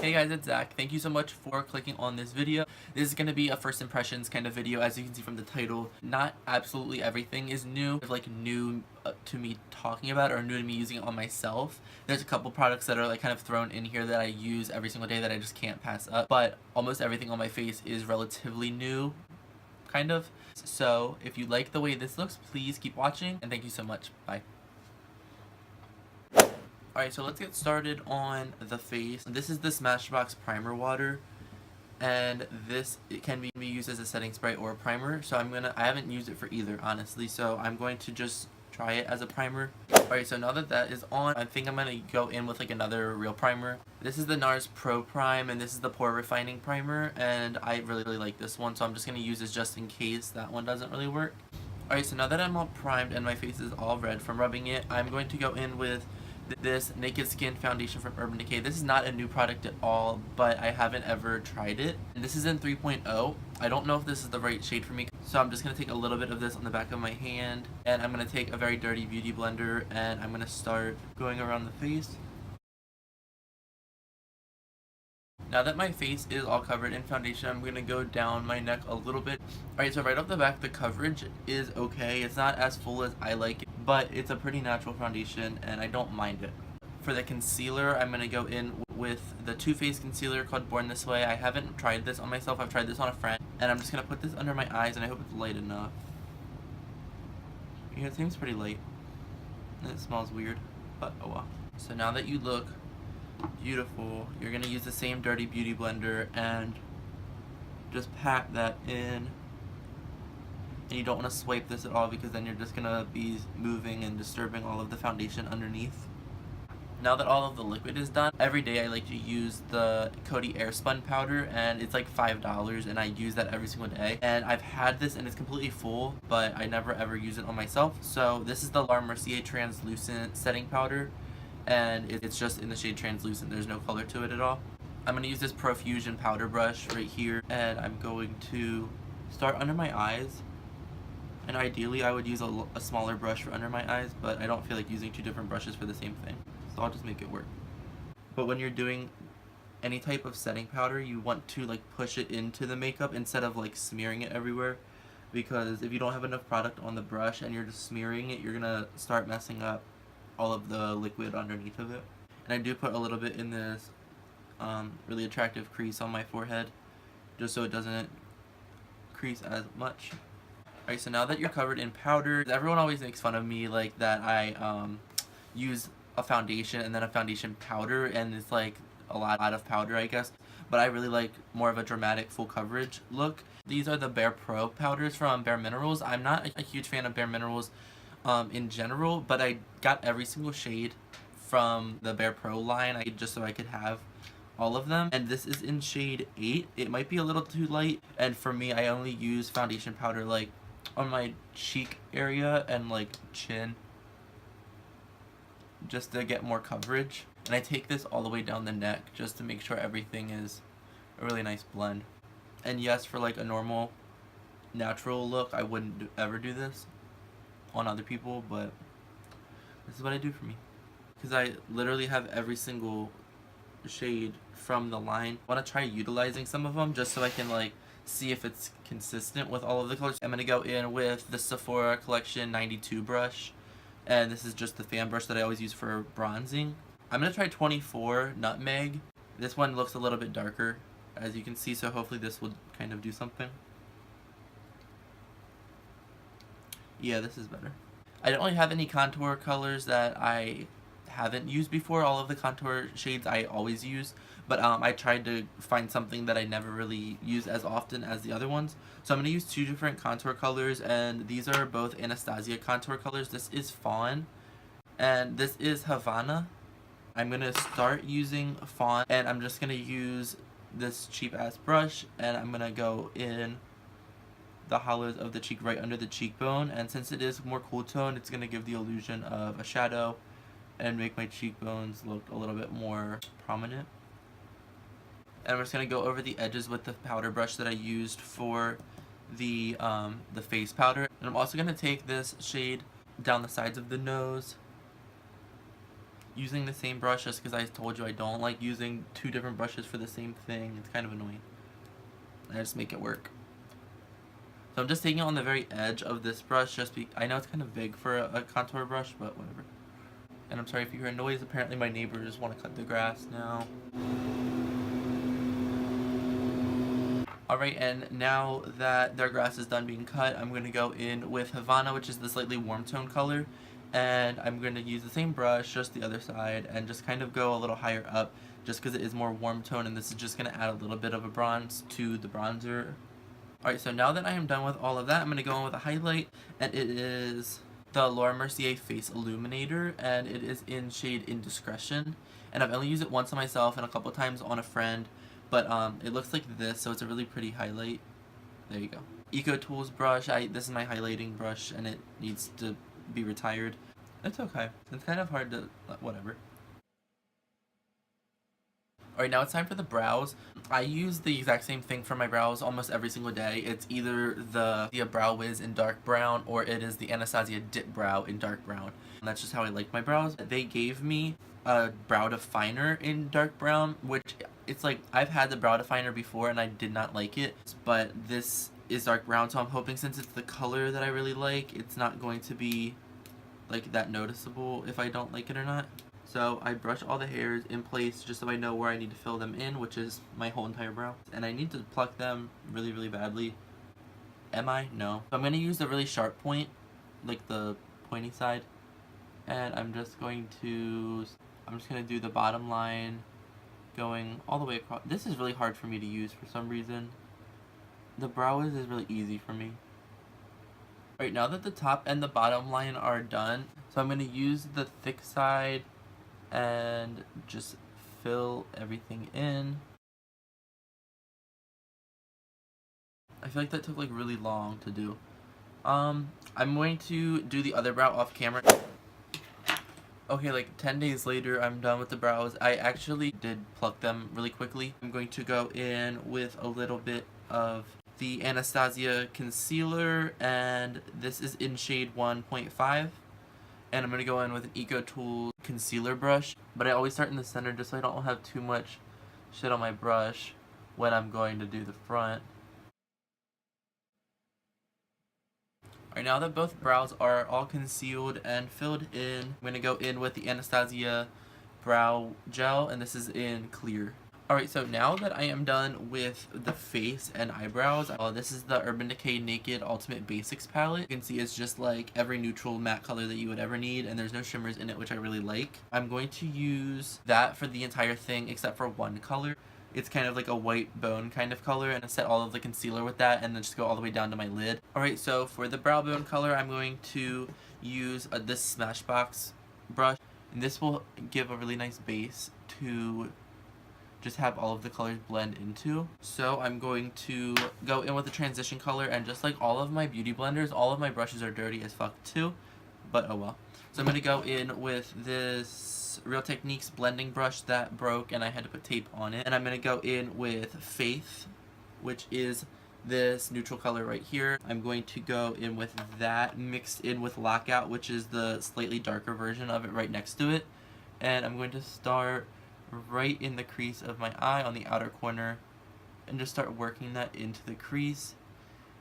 Hey guys, it's Zach. Thank you so much for clicking on this video. This is going to be a first impressions kind of video, as you can see from the title. Not absolutely everything is new, like new to me talking about or new to me using it on myself. There's a couple products that are like kind of thrown in here that I use every single day that I just can't pass up, but almost everything on my face is relatively new, kind of. So if you like the way this looks, please keep watching, and thank you so much. Bye. Alright, so let's get started on the face. This is the Smashbox Primer Water, and it can be used as a setting spray or a primer. So I haven't used it for either, honestly, so I'm going to just try it as a primer. Alright, so now that is on, I think I'm going to go in with like another real primer. This is the NARS Pro Prime, and this is the Pore Refining Primer, and I really like this one, so I'm just going to use this just in case that one doesn't really work. Alright, so now that I'm all primed and my face is all red from rubbing it, I'm going to go in with this Naked Skin foundation from Urban Decay. This is not a new product at all, but I haven't ever tried it. And this is in 3.0. I don't know if this is the right shade for me, so I'm just going to take a little bit of this on the back of my hand, and I'm going to take a very dirty beauty blender, and I'm going to start going around the face. Now that my face is all covered in foundation, I'm going to go down my neck a little bit. Alright, so right off the back, the coverage is okay. It's not as full as I like it, but it's a pretty natural foundation, and I don't mind it. For the concealer, I'm going to go in with the Too Faced concealer called Born This Way. I haven't tried this on myself. I've tried this on a friend, and I'm just going to put this under my eyes, and I hope it's light enough. Yeah, it seems pretty light. And it smells weird, but oh well. So now that you look beautiful, you're going to use the same dirty beauty blender and just pat that in. And you don't want to swipe this at all, because then you're just going to be moving and disturbing all of the foundation underneath. Now that all of the liquid is done, every day I like to use the Coty Airspun powder, and it's like $5, and I use that every single day. And I've had this and it's completely full, but I never ever use it on myself. So this is the Laura Mercier Translucent Setting Powder, and it's just in the shade Translucent. There's no color to it at all. I'm going to use this Profusion powder brush right here, and I'm going to start under my eyes. And ideally I would use a smaller brush for under my eyes, but I don't feel like using two different brushes for the same thing, so I'll just make it work. But when you're doing any type of setting powder, you want to like push it into the makeup instead of like smearing it everywhere, because if you don't have enough product on the brush and you're just smearing it, you're gonna start messing up all of the liquid underneath of it. And I do put a little bit in this really attractive crease on my forehead, just so it doesn't crease as much. Alright, so now that you're covered in powder, everyone always makes fun of me like that I use a foundation and then a foundation powder, and it's like a lot of powder, I guess. But I really like more of a dramatic full coverage look. These are the Bare Pro powders from Bare Minerals. I'm not a huge fan of Bare Minerals in general, but I got every single shade from the Bare Pro line just so I could have all of them, and this is in shade 8. It might be a little too light, and for me, I only use foundation powder like on my cheek area and like chin, just to get more coverage. And I take this all the way down the neck just to make sure everything is a really nice blend. And yes, for like a normal natural look, I wouldn't ever do this on other people, but this is what I do for me, because I literally have every single shade from the line. I want to try utilizing some of them just so I can like see if it's consistent with all of the colors. I'm going to go in with the Sephora Collection 92 brush, and this is just the fan brush that I always use for bronzing. I'm going to try 24 Nutmeg. This one looks a little bit darker, as you can see, so hopefully this will kind of do something. Yeah, this is better. I don't really have any contour colors that I haven't used before. All of the contour shades I always use, but I tried to find something that I never really use as often as the other ones. So I'm going to use two different contour colors, and these are both Anastasia contour colors. This is Fawn, and this is Havana. I'm going to start using Fawn, and I'm just going to use this cheap ass brush, and I'm going to go in the hollows of the cheek right under the cheekbone, and since it is more cool tone, it's going to give the illusion of a shadow and make my cheekbones look a little bit more prominent. And I'm just going to go over the edges with the powder brush that I used for the face powder. And I'm also going to take this shade down the sides of the nose using the same brush just because I told you I don't like using two different brushes for the same thing. It's kind of annoying. I just make it work. So I'm just taking it on the very edge of this brush. I know it's kind of big for a contour brush, but whatever. And I'm sorry if you hear a noise. Apparently my neighbors want to cut the grass now. Alright, and now that their grass is done being cut, I'm going to go in with Havana, which is the slightly warm tone color. And I'm going to use the same brush, just the other side, and just kind of go a little higher up, just because it is more warm tone, and this is just going to add a little bit of a bronze to the bronzer. Alright, so now that I am done with all of that, I'm going to go in with a highlight, and it is the Laura Mercier Face Illuminator, and it is in shade Indiscretion. And I've only used it once on myself and a couple times on a friend, but it looks like this, so it's a really pretty highlight. There you go. Eco Tools brush. This is my highlighting brush, and it needs to be retired. It's okay. It's kind of hard to... whatever. Alright, now it's time for the brows. I use the exact same thing for my brows almost every single day. It's either the Brow Wiz in dark brown, or it is the Anastasia Dip Brow in dark brown. And that's just how I like my brows. They gave me a brow definer in dark brown, which it's like, I've had the brow definer before and I did not like it, but this is dark brown, so I'm hoping since it's the color that I really like, it's not going to be like that noticeable if I don't like it or not. So I brush all the hairs in place just so I know where I need to fill them in, which is my whole entire brow. And I need to pluck them really, really badly. Am I? No. So I'm going to use the really sharp point, like the pointy side. And I'm just going to do the bottom line going all the way across. This is really hard for me to use for some reason. The brow is really easy for me. Alright, now that the top and the bottom line are done, so I'm going to use the thick side and just fill everything in. I feel like that took like really long to do. I'm going to do the other brow off camera. Okay, like 10 days later, I'm done with the brows. I actually did pluck them really quickly. I'm going to go in with a little bit of the Anastasia concealer, and this is in shade 1.5. And I'm going to go in with an Eco Tools concealer brush. But I always start in the center just so I don't have too much shit on my brush when I'm going to do the front. Alright, now that both brows are all concealed and filled in, I'm going to go in with the Anastasia Brow Gel, and this is in clear. Alright, so now that I am done with the face and eyebrows, this is the Urban Decay Naked Ultimate Basics palette. You can see it's just like every neutral matte color that you would ever need, and there's no shimmers in it, which I really like. I'm going to use that for the entire thing except for one color. It's kind of like a white bone kind of color, and I set all of the concealer with that and then just go all the way down to my lid. Alright, so for the brow bone color, I'm going to use this Smashbox brush, and this will give a really nice base to just have all of the colors blend into. So I'm going to go in with the transition color, and just like all of my beauty blenders, all of my brushes are dirty as fuck too, but oh well. So I'm going to go in with this Real Techniques blending brush that broke and I had to put tape on it, and I'm going to go in with Faith, which is this neutral color right here. I'm going to go in with that mixed in with Lockout, which is the slightly darker version of it right next to it, and I'm going to start right in the crease of my eye on the outer corner and just start working that into the crease.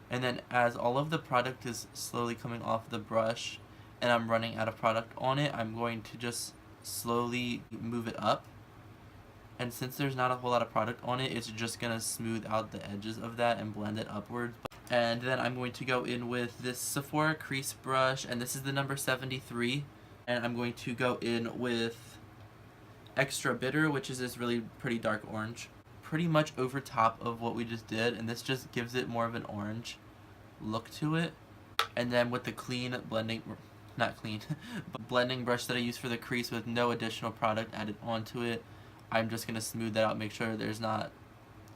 And then as all of the product is slowly coming off the brush and I'm running out of product on it, I'm going to just slowly move it up, and since there's not a whole lot of product on it, it's just gonna smooth out the edges of that and blend it upwards. And then I'm going to go in with this Sephora crease brush, and this is the number 73, and I'm going to go in with Extra Bitter, which is this really pretty dark orange, pretty much over top of what we just did, and this just gives it more of an orange look to it. And then with the clean blending, not clean, but blending brush that I use for the crease with no additional product added onto it, I'm just going to smooth that out, make sure there's not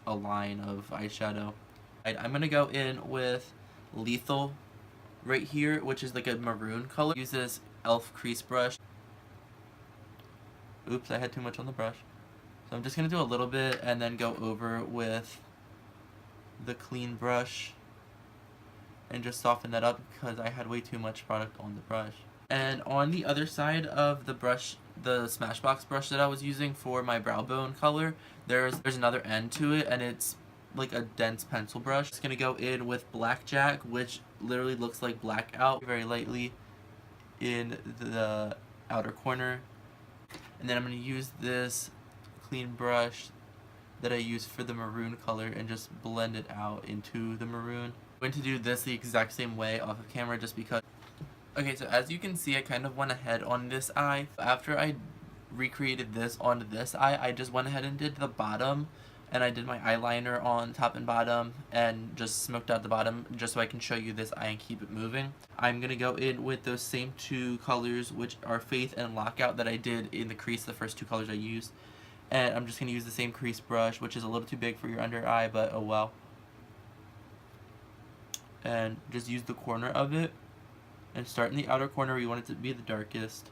a line of eyeshadow. I'm going to go in with Lethal right here, which is like a maroon color. Use this e.l.f. crease brush. Oops, I had too much on the brush. So I'm just going to do a little bit and then go over with the clean brush and just soften that up because I had way too much product on the brush. And on the other side of the brush, the Smashbox brush that I was using for my brow bone color, there's another end to it, and it's like a dense pencil brush. It's gonna go in with Blackjack, which literally looks like blackout, very lightly in the outer corner. And then I'm gonna use this clean brush that I use for the maroon color and just blend it out into the maroon. I'm going to do this the exact same way off of camera just because. Okay, so as you can see, I kind of went ahead on this eye. After I recreated this onto this eye, I just went ahead and did the bottom, and I did my eyeliner on top and bottom and just smoked out the bottom just so I can show you this eye and keep it moving. I'm going to go in with those same two colors, which are Faith and Lockout, that I did in the crease, the first two colors I used. And I'm just going to use the same crease brush, which is a little too big for your under eye, but oh well. And just use the corner of it. And start in the outer corner where you want it to be the darkest.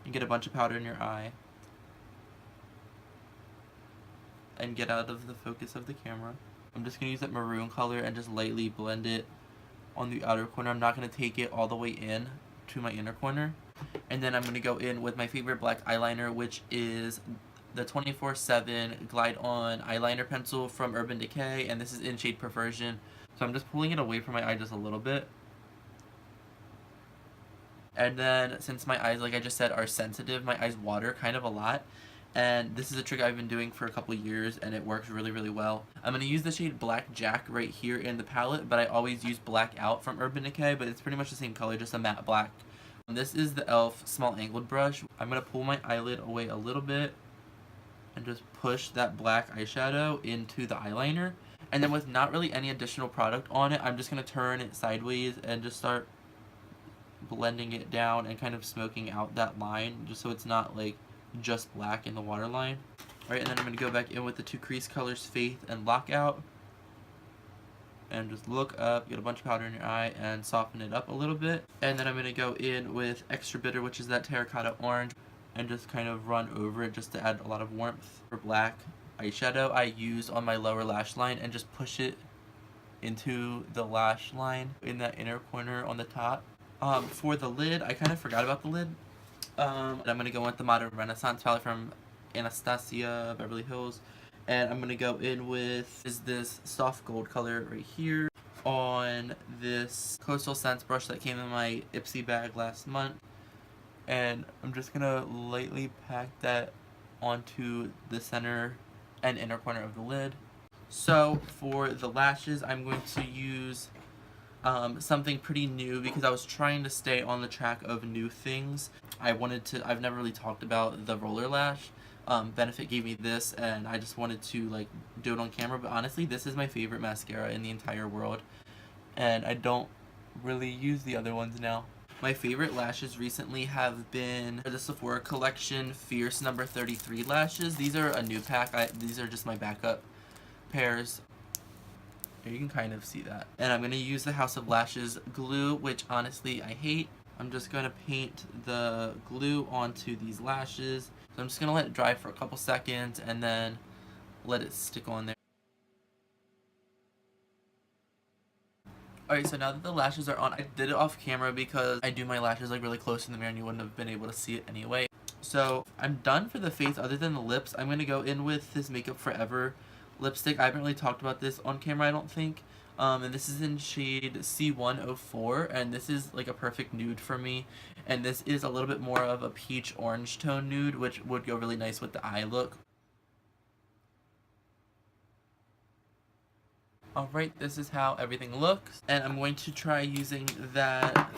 And get a bunch of powder in your eye. And get out of the focus of the camera. I'm just going to use that maroon color and just lightly blend it on the outer corner. I'm not going to take it all the way in to my inner corner. And then I'm going to go in with my favorite black eyeliner, which is the 24/7 Glide On eyeliner pencil from Urban Decay, and this is in shade Perversion. So I'm just pulling it away from my eye just a little bit. And then, since my eyes, like I just said, are sensitive, my eyes water kind of a lot. And this is a trick I've been doing for a couple years, and it works really, really well. I'm going to use the shade Blackjack right here in the palette, but I always use Blackout from Urban Decay, but it's pretty much the same color, just a matte black. This is the e.l.f. small angled brush. I'm going to pull my eyelid away a little bit and just push that black eyeshadow into the eyeliner. And then with not really any additional product on it, I'm just going to turn it sideways and just start blending it down and kind of smoking out that line just so it's not like just black in the waterline. Alright, and then I'm going to go back in with the two crease colors, Faith and Lockout, and just look up, get a bunch of powder in your eye, and soften it up a little bit. And then I'm going to go in with Extra Bitter, which is that terracotta orange, and just kind of run over it just to add a lot of warmth. For black eyeshadow, I used on my lower lash line and just push it into the lash line in that inner corner on the top. For the lid, I kind of forgot about the lid. I'm going to go with the Modern Renaissance palette from Anastasia Beverly Hills. And I'm going to go in with this soft gold color right here on this Coastal Scents brush that came in my Ipsy bag last month. And I'm just going to lightly pack that onto the center and inner corner of the lid. So for the lashes, I'm going to use something pretty new because I was trying to stay on the track of new things. I've never really talked about the roller lash. Benefit gave me this and I just wanted to like do it on camera, but honestly this is my favorite mascara in the entire world and I don't really use the other ones now. My favorite lashes recently have been the Sephora collection Fierce number 33 lashes. These are a new pack. These are just my backup pairs. You can kind of see that. And I'm going to use the House of Lashes glue, which honestly I hate. I'm just going to paint the glue onto these lashes. So I'm just going to let it dry for a couple seconds and then let it stick on there. Alright, so now that the lashes are on, I did it off camera because I do my lashes like really close in the mirror and you wouldn't have been able to see it anyway. So I'm done for the face other than the lips. I'm going to go in with this Makeup Forever lipstick. I haven't really talked about this on camera, I don't think. And this is in shade C104, and this is like a perfect nude for me. And this is a little bit more of a peach orange tone nude, which would go really nice with the eye look. Alright, this is how everything looks, and I'm going to try using that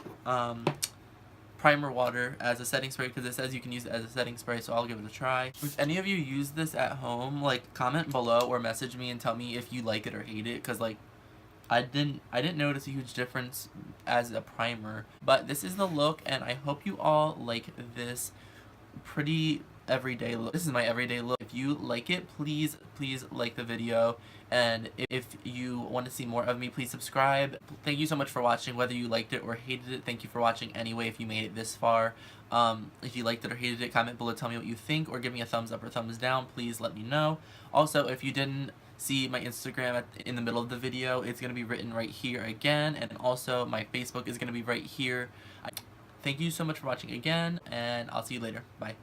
primer water as a setting spray because it says you can use it as a setting spray, so I'll give it a try. If any of you use this at home, like comment below or message me and tell me if you like it or hate it, because like I didn't notice a huge difference as a primer. But this is the look, and I hope you all like this pretty everyday look. This is my everyday look. If you like it, please like the video, and if you want to see more of me, please subscribe. Thank you so much for watching. Whether you liked it or hated it, thank you for watching anyway if you made it this far. If you liked it or hated it, comment below, tell me what you think, or give me a thumbs up or thumbs down. Please let me know. Also, if you didn't see my Instagram in the middle of the video, it's going to be written right here again, and also my Facebook is going to be right here. thank you so much for watching again, and I'll see you later. Bye.